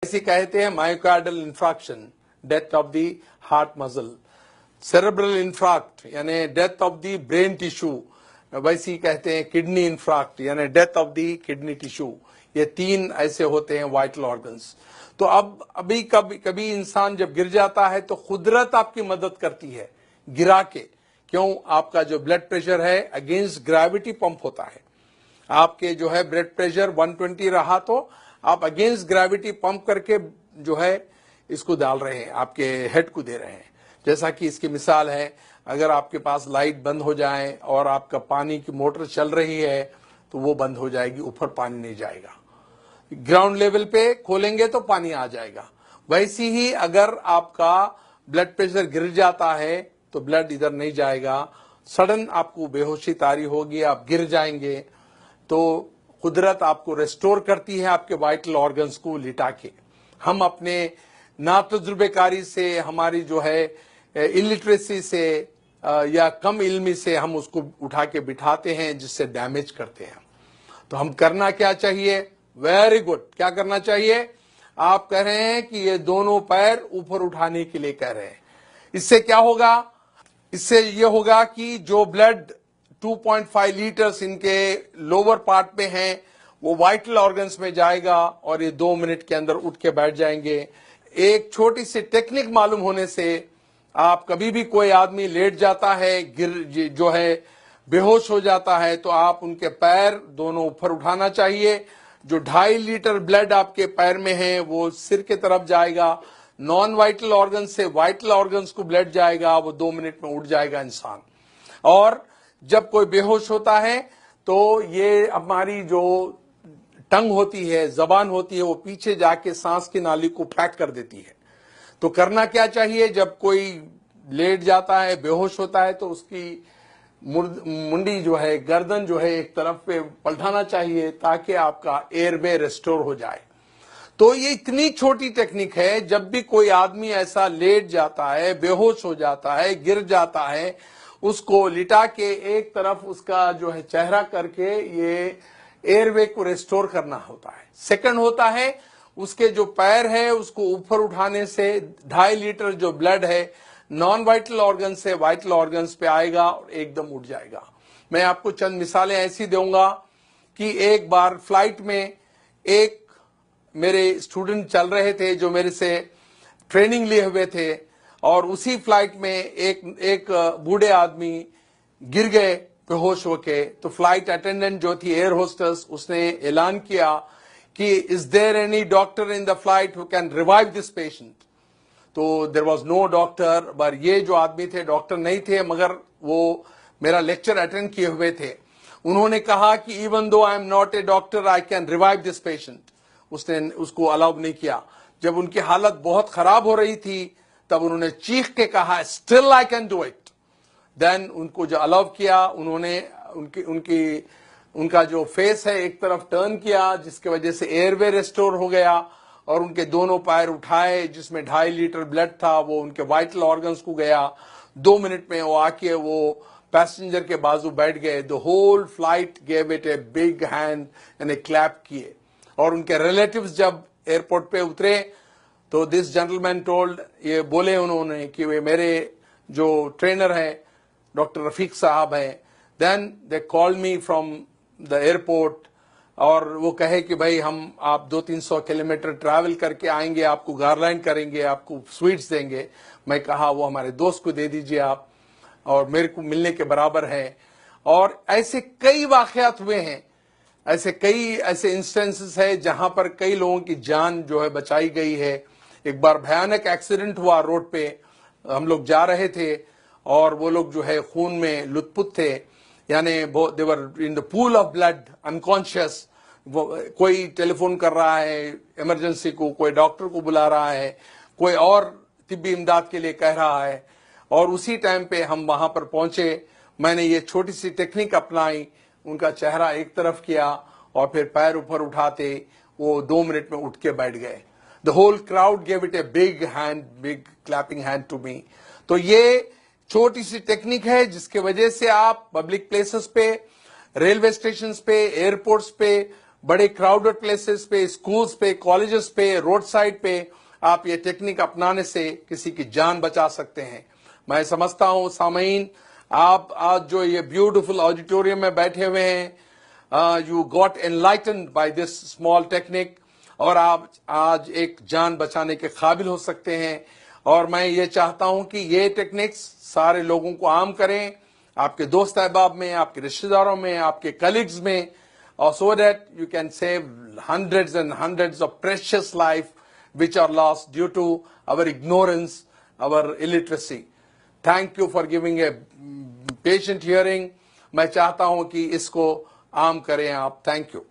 इसे कहते हैं myocardial infarction, death of the heart muscle. Cerebral infarct यानी death of the brain tissue, वैसे ही कहते हैं किडनी इंफ्राक्ट यानी death of the kidney tissue. ये 3 ऐसे होते हैं वाइटल ऑर्गन्स। तो अब अभी कभी इंसान जब गिर जाता है तो कुदरत आपकी मदद करती है गिरा के। क्यों? आपका जो ब्लड प्रेशर है अगेंस्ट ग्रेविटी पंप होता है। आपके जो है ब्लड प्रेशर 120 रहा तो आप अगेंस्ट ग्रेविटी पंप करके जो है इसको डाल रहे हैं, आपके हेड को दे रहे हैं। जैसा कि इसकी मिसाल है, अगर आपके पास लाइट बंद हो जाए और आपका पानी की मोटर चल रही है तो वो बंद हो जाएगी, ऊपर पानी नहीं जाएगा। ग्राउंड लेवल पे खोलेंगे तो पानी आ जाएगा। वैसे ही अगर आपका ब्लड प्रेशर गिर जाता है तो ब्लड इधर नहीं जाएगा, सडन आपको बेहोशी तारी होगी, आप गिर जाएंगे। तो कुदरत आपको रेस्टोर करती है आपके वाइटल ऑर्गन्स को लिटा के। हम अपने नातजुर्बेकारी से, हमारी जो है इलिटरेसी से या कम इल्मी से हम उसको उठा के बिठाते हैं, जिससे डैमेज करते हैं। तो हम करना क्या चाहिए? Very good. क्या करना चाहिए? आप कह रहे हैं कि ये दोनों पैर ऊपर उठाने के लिए कह रहे हैं। इससे क्या होगा? इससे ये होगा कि जो ब्लड 2.5 लीटर्स इनके लोअर पार्ट में हैं वो वाइटल ऑर्गन्स में जाएगा और ये 2 मिनट के अंदर उठ के बैठ जाएंगे। एक छोटी सी टेक्निक मालूम होने से आप कभी भी कोई आदमी लेट जाता है, गिर जो है बेहोश हो जाता है, तो आप उनके पैर दोनों ऊपर उठाना चाहिए। जो 2.5 लीटर ब्लड आपके पैर में है वो सिर के तरफ जाएगा, नॉन वाइटल ऑर्गन से वाइटल ऑर्गन्स को ब्लड जाएगा, वो 2 मिनट में उठ जाएगा इंसान। और जब कोई बेहोश होता है तो ये हमारी जो टंग होती है, जबान होती है, वो पीछे जाके सांस की नाली को पैक कर देती है। तो करना क्या चाहिए? जब कोई लेट जाता है, बेहोश होता है, तो उसकी मुंडी जो है, गर्दन जो है, एक तरफ पे पलटाना चाहिए ताकि आपका एयरवे रेस्टोर हो जाए। तो ये इतनी छोटी टेक्निक है, जब भी कोई आदमी ऐसा लेट जाता है, बेहोश हो जाता है, गिर जाता है, उसको लिटा के एक तरफ उसका जो है चेहरा करके ये एयरवे को रेस्टोर करना होता है। सेकंड होता है उसके जो पैर है उसको ऊपर उठाने से 2.5 लीटर जो ब्लड है नॉन वाइटल ऑर्गन से वाइटल ऑर्गन्स पे आएगा और एकदम उठ जाएगा। मैं आपको चंद मिसालें ऐसी दूंगा कि एक बार फ्लाइट में एक मेरे स्टूडेंट चल रहे थे जो मेरे से ट्रेनिंग लिए हुए थे, और उसी फ्लाइट में एक बूढ़े आदमी गिर गए बेहोश होके। तो फ्लाइट अटेंडेंट जो थी, एयर होस्टेस, उसने ऐलान किया कि is there any doctor in the flight who can revive this patient. तो देयर वाज नो डॉक्टर, पर ये जो आदमी थे डॉक्टर नहीं थे, मगर वो मेरा लेक्चर अटेंड किए हुए थे। उन्होंने कहा कि even though I am not a doctor I can revive this patient. उसने उसको अलाउ नहीं किया। जब उनकी हालत बहुत खराब हो रही थी तब उन्होंने चीख के कहा still I can do it. Then उनको जो अलाउ किया, उन्होंने उनका जो फेस है एक तरफ टर्न किया, जिसकी वजह से एयरवे रेस्टोर हो गया, और उनके दोनों पैर उठाए जिसमें 2.5 लीटर ब्लड था वो उनके वाइटल ऑर्गन्स को गया। 2 मिनट में वो आके वो पैसेंजर के बाजू बैठ गए। The whole flight gave it a big hand and a clap किए। और उनके रिलेटिव्स जब एयरपोर्ट पे उतरे तो दिस जेंटलमैन टोल्ड, ये बोले उन्होंने कि वे मेरे जो ट्रेनर है डॉक्टर रफीक साहब हैं। Then they called me from the airport, और वो कहे कि भाई हम आप 200-300 किलोमीटर ट्रैवल करके आएंगे, आपको गारलैंड करेंगे, आपको स्वीट्स देंगे। मैं कहा वो हमारे दोस्त को दे दीजिए आप, और मेरे को मिलने के बराबर है। और ऐसे कई वाकयात हुए हैं, ऐसे इंस्टेंसेस है जहां पर कई लोगों की जान जो है बचाई गई है। एक बार भयानक एक्सीडेंट हुआ रोड पे, हम लोग जा रहे थे और वो लोग जो है खून में लुत्फुत थे, यानी they were in the pool of blood unconscious. कोई टेलीफोन कर रहा है इमरजेंसी को, कोई डॉक्टर को बुला रहा है, कोई और तिब्बी इमदाद के लिए कह रहा है, और उसी टाइम पे हम वहां पर पहुंचे। मैंने ये छोटी सी टेक्निक अपनाई, उनका चेहरा एक तरफ किया और फिर पैर ऊपर उठाते वो 2 मिनट में उठ के बैठ गए। The whole crowd gave it a big clapping hand to me. तो ये छोटी सी टेक्निक है जिसके वजह से आप पब्लिक प्लेसेस पे, रेलवे स्टेशन पे, एयरपोर्ट्स पे, बड़े क्राउडेड प्लेसेस पे, स्कूल्स पे, कॉलेजेस पे, रोड साइड पे आप ये टेक्निक अपनाने से किसी की जान बचा सकते हैं। मैं समझता हूं सामीन, आप आज जो ये ब्यूटीफुल ऑडिटोरियम में बैठे हुए हैं, you got enlightened by this small technique, और आप आज एक जान बचाने के काबिल हो सकते हैं। और मैं ये चाहता हूं कि ये टेक्निक्स सारे लोगों को आम करें, आपके दोस्त अहबाब में, आपके रिश्तेदारों में, आपके कलीग्स में, और so that you can save hundreds and hundreds of precious life which are lost due to our ignorance, our illiteracy. Thank you for giving a patient hearing. मैं चाहता हूं कि इसको आम करें आप। Thank you.